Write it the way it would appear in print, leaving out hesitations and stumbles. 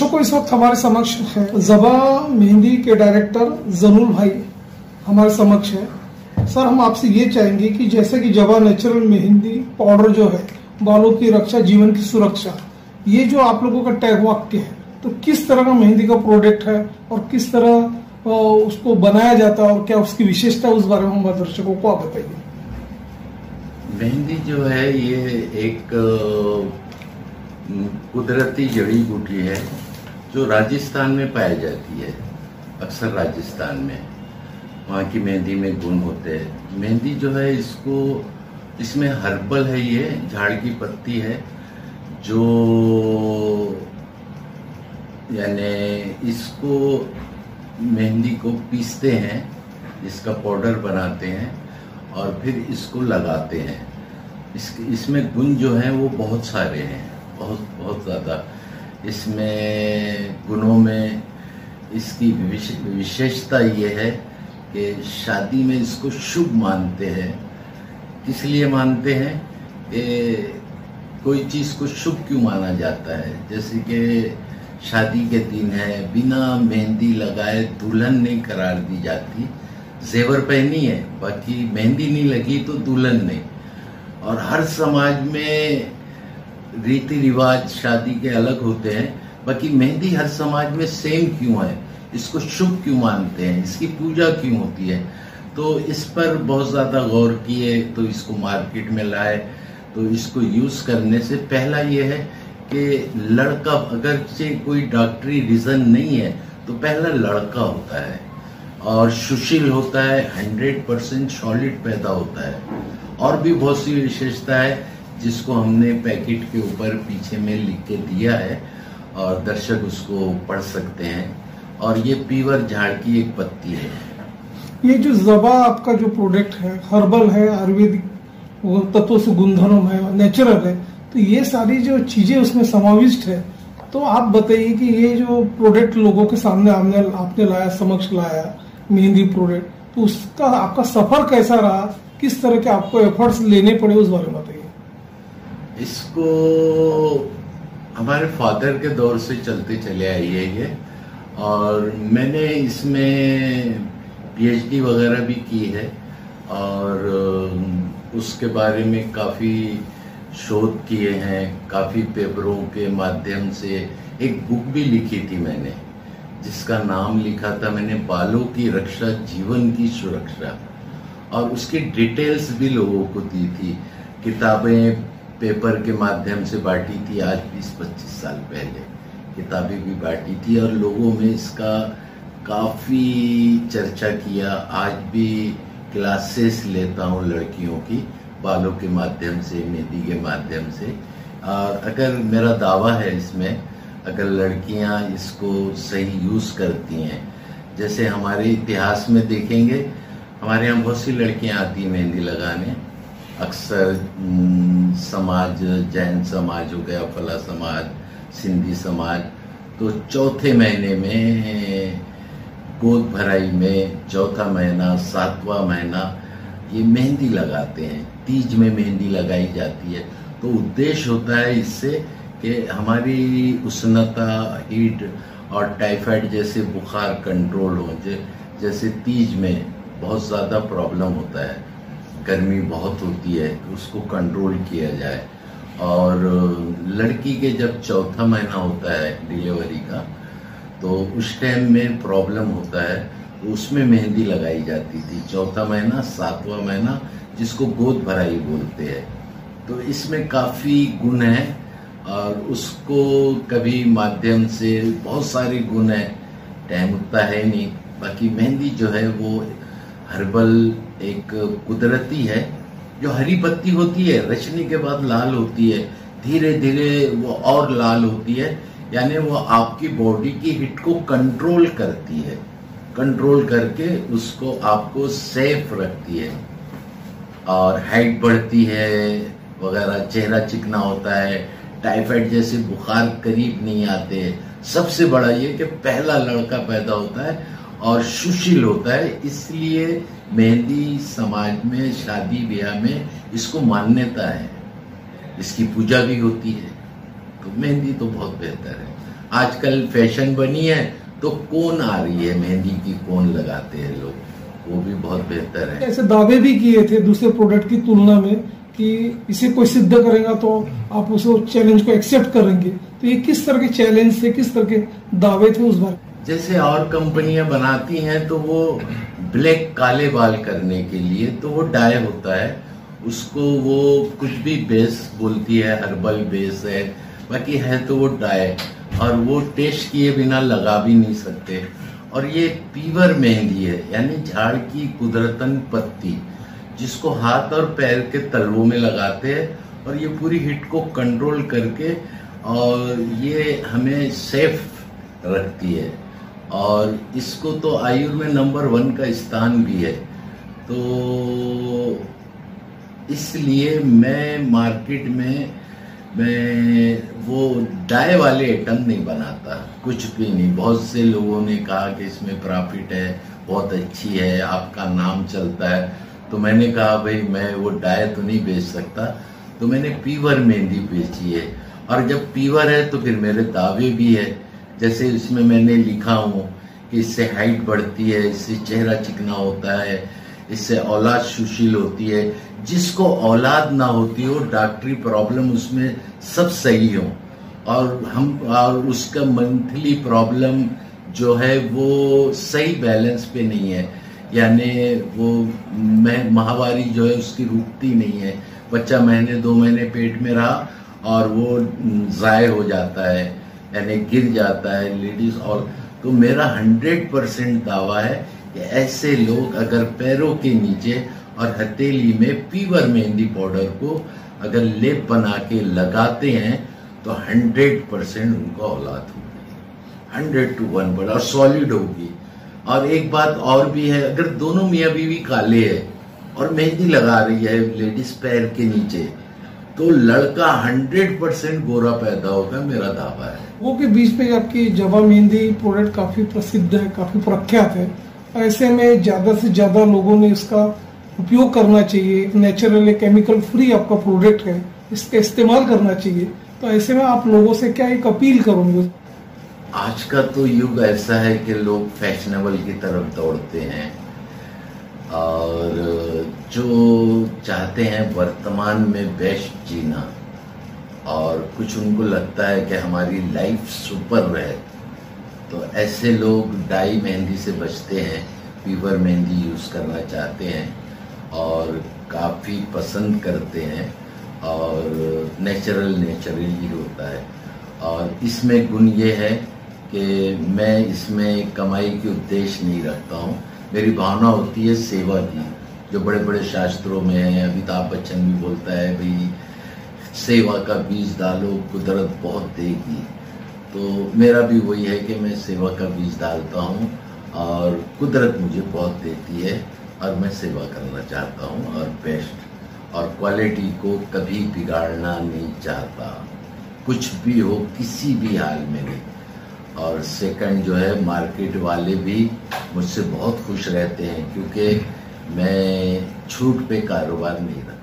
दर्शकों, इस वक्त हमारे समक्ष है ज़बा मेहंदी के डायरेक्टर जनुल भाई हमारे समक्ष है। सर, हम आपसे ये चाहेंगे कि जैसे कि ज़बा नेचुरल मेहंदी पाउडर जो है बालों की रक्षा, जीवन की सुरक्षा, ये जो आप लोगों का टैग वाक्य है, तो किस तरह का मेहंदी का प्रोडक्ट है और किस तरह उसको बनाया जाता है और क्या उसकी विशेषता, उस बारे में हमारे दर्शकों को आप बताइए। मेहंदी जो है ये एक कुदरती जड़ी बूटी है जो राजस्थान में पाई जाती है। अक्सर राजस्थान में वहाँ की मेहंदी में गुण होते हैं। मेहंदी जो है इसमें हर्बल है, ये झाड़ की पत्ती है जो यानी इसको मेहंदी को पीसते हैं, इसका पाउडर बनाते हैं और फिर इसको लगाते हैं। इसमें गुण जो हैं वो बहुत सारे हैं, बहुत ज़्यादा। इसमें गुणों में इसकी विशेषता ये है कि शादी में इसको शुभ मानते हैं। किस लिए मानते हैं कि कोई चीज़ को शुभ क्यों माना जाता है? जैसे कि शादी के दिन है, बिना मेहंदी लगाए दुल्हन नहीं करार दी जाती। जेवर पहनी है, बाकी मेहंदी नहीं लगी तो दुल्हन नहीं। और हर समाज में रीति रिवाज शादी के अलग होते हैं, बाकी मेहंदी हर समाज में सेम क्यों है? इसको शुभ क्यों मानते हैं? इसकी पूजा क्यों होती है? तो इस पर बहुत ज़्यादा गौर किए तो इसको मार्केट में लाए। तो इसको यूज़ करने से पहला ये है कि लड़का, अगर से कोई डॉक्टरी रीज़न नहीं है तो पहला लड़का होता है और सुशील होता है, 100% सॉलिड पैदा होता है। और भी बहुत सी विशेषता है जिसको हमने पैकेट के ऊपर पीछे में लिख के दिया है और दर्शक उसको पढ़ सकते हैं। और ये पीवर झाड़ की एक पत्ती है। ये जो ज़बा आपका जो प्रोडक्ट है, हर्बल है, आयुर्वेदिक तत्वों से गुणधर्म है, नेचुरल है, तो ये सारी जो चीजें उसमें समाविष्ट है। तो आप बताइए कि ये जो प्रोडक्ट लोगों के सामने आपने लाया, समक्ष लाया मेहंदी प्रोडक्ट, तो उसका आपका सफर कैसा रहा? किस तरह के आपको एफर्ट्स लेने पड़े, उस बारे में बताइए। इसको हमारे फादर के दौर से चलते चले आई है ये, और मैंने इसमें पीएचडी वगैरह भी की है और उसके बारे में काफ़ी शोध किए हैं। काफ़ी पेपरों के माध्यम से एक बुक भी लिखी थी मैंने, जिसका नाम लिखा था मैंने, बालों की रक्षा, जीवन की सुरक्षा, और उसकी डिटेल्स भी लोगों को दी थी। किताबें पेपर के माध्यम से बांटी थी, आज 20-25 साल पहले किताबें भी बांटी थी और लोगों में इसका काफ़ी चर्चा किया। आज भी क्लासेस लेता हूँ लड़कियों की, बालों के माध्यम से, मेहंदी के माध्यम से। और अगर मेरा दावा है इसमें, अगर लड़कियाँ इसको सही यूज़ करती हैं, जैसे हमारे इतिहास में देखेंगे, हमारे यहाँ बहुत सी लड़कियाँ आती हैं मेहंदी लगाने। अक्सर समाज, जैन समाज हो गया, फला समाज, सिंधी समाज, तो चौथे महीने में, गोद भराई में, चौथा महीना, 7वां महीना, ये मेहंदी लगाते हैं। तीज में मेहंदी लगाई जाती है। तो उद्देश्य होता है इससे कि हमारी उष्णता, हीट और टाइफाइड जैसे बुखार कंट्रोल हो। जैसे तीज में बहुत ज़्यादा प्रॉब्लम होता है, गर्मी बहुत होती है, तो उसको कंट्रोल किया जाए। और लड़की के जब चौथा महीना होता है डिलीवरी का, तो उस टाइम में प्रॉब्लम होता है, तो उसमें मेहंदी लगाई जाती थी। चौथा महीना, 7वां महीना, जिसको गोद भराई बोलते हैं। तो इसमें काफ़ी गुण हैं और उसको कभी माध्यम से बहुत सारे गुण हैं, टाइम उतना है नहीं। बाकी मेहंदी जो है वो हर्बल, एक कुदरती है, जो हरी पत्ती होती है, रचने के बाद लाल होती है, धीरे धीरे वो और लाल होती है। यानी वो आपकी बॉडी की हीट को कंट्रोल करती है, कंट्रोल करके उसको आपको सेफ रखती है और हाइट बढ़ती है वगैरह, चेहरा चिकना होता है, टाइफाइड जैसे बुखार करीब नहीं आते। सबसे बड़ा ये कि पहला लड़का पैदा होता है और सुशील होता है, इसलिए मेहंदी समाज में, शादी ब्याह में इसको मान्यता है, इसकी पूजा भी होती है। तो मेहंदी तो बहुत बेहतर है। आजकल फैशन बनी है तो कोन आ रही है, मेहंदी की कोन लगाते हैं लोग, वो भी बहुत बेहतर है। ऐसे दावे भी किए थे दूसरे प्रोडक्ट की तुलना में कि इसे कोई सिद्ध करेगा तो आप उसे चैलेंज को एक्सेप्ट करेंगे, तो ये किस तरह के चैलेंज थे, किस तरह के दावे थे उस बार? जैसे और कंपनियां बनाती हैं तो वो ब्लैक काले बाल करने के लिए तो वो डाई होता है, उसको वो कुछ भी बेस बोलती है, हर्बल बेस है, बाकी है तो वो डाई, और वो टेस्ट किए बिना लगा भी नहीं सकते। और ये पीवर मेहंदी है, यानी झाड़ की कुदरतन पत्ती, जिसको हाथ और पैर के तलवों में लगाते हैं, और ये पूरी हिट को कंट्रोल करके और ये हमें सेफ रखती है, और इसको तो आयुर्वेद में नंबर 1 का स्थान भी है। तो इसलिए मैं मार्केट में वो डाई वाले आइटम नहीं बनाता, कुछ भी नहीं। बहुत से लोगों ने कहा कि इसमें प्रॉफिट है, बहुत अच्छी है, आपका नाम चलता है, तो मैंने कहा भाई मैं वो डाई तो नहीं बेच सकता, तो मैंने पीवर मेहंदी बेची है। और जब पीवर है तो फिर मेरे दावे भी है, जैसे इसमें मैंने लिखा हूँ कि इससे हाइट बढ़ती है, इससे चेहरा चिकना होता है, इससे औलाद सुशील होती है, जिसको औलाद ना होती हो, डॉक्टरी प्रॉब्लम उसमें सब सही हो, और उसका मंथली प्रॉब्लम जो है वो सही बैलेंस पे नहीं है, यानी वो माहवारी जो है उसकी रुकती नहीं है, बच्चा महीने 2 महीने पेट में रहा और वो ज़ाय हो जाता है, यानी गिर जाता है लेडीज। और तो मेरा 100% दावा है कि ऐसे लोग अगर पैरों के नीचे और हथेली में पीवर मेहंदी पाउडर को अगर लेप बना के लगाते हैं तो 100% उनको औलाद होगी, 100 to 1, और सॉलिड होगी। और एक बात और भी है, अगर दोनों मियाँ बीवी काले है और मेहंदी लगा रही है लेडीज पैर के नीचे, तो लड़का 100% गोरा पैदा होगा, मेरा दावा है। वो के बीच में आपकी जवा मेहंदी प्रोडक्ट काफी प्रसिद्ध है, काफी प्रख्यात है, ऐसे में ज्यादा से ज्यादा लोगों ने इसका उपयोग करना चाहिए। नेचुरल केमिकल फ्री आपका प्रोडक्ट है, इसका इस्तेमाल करना चाहिए, तो ऐसे में आप लोगों से क्या एक अपील करोगे? आज का तो युग ऐसा है कि लोग फैशनेबल की तरफ दौड़ते हैं, और जो चाहते हैं वर्तमान में बेस्ट जीना, और कुछ उनको लगता है कि हमारी लाइफ सुपर रहे, तो ऐसे लोग डाई मेहंदी से बचते हैं, पीवर मेहंदी यूज़ करना चाहते हैं और काफ़ी पसंद करते हैं, और नेचुरल ही होता है। और इसमें गुण ये है कि मैं इसमें कमाई के उद्देश्य नहीं रखता हूँ, मेरी भावना होती है सेवा की, जो बड़े बड़े शास्त्रों में है। अमिताभ बच्चन भी बोलता है भाई सेवा का बीज डालो, कुदरत बहुत देगी। तो मेरा भी वही है कि मैं सेवा का बीज डालता हूँ और कुदरत मुझे बहुत देती है, और मैं सेवा करना चाहता हूँ, और बेस्ट और क्वालिटी को कभी बिगाड़ना नहीं चाहता, कुछ भी हो, किसी भी हाल में नहीं। और सेकंड जो है, मार्केट वाले भी मुझसे बहुत खुश रहते हैं, क्योंकि मैं छूट पे कारोबार नहीं रखता।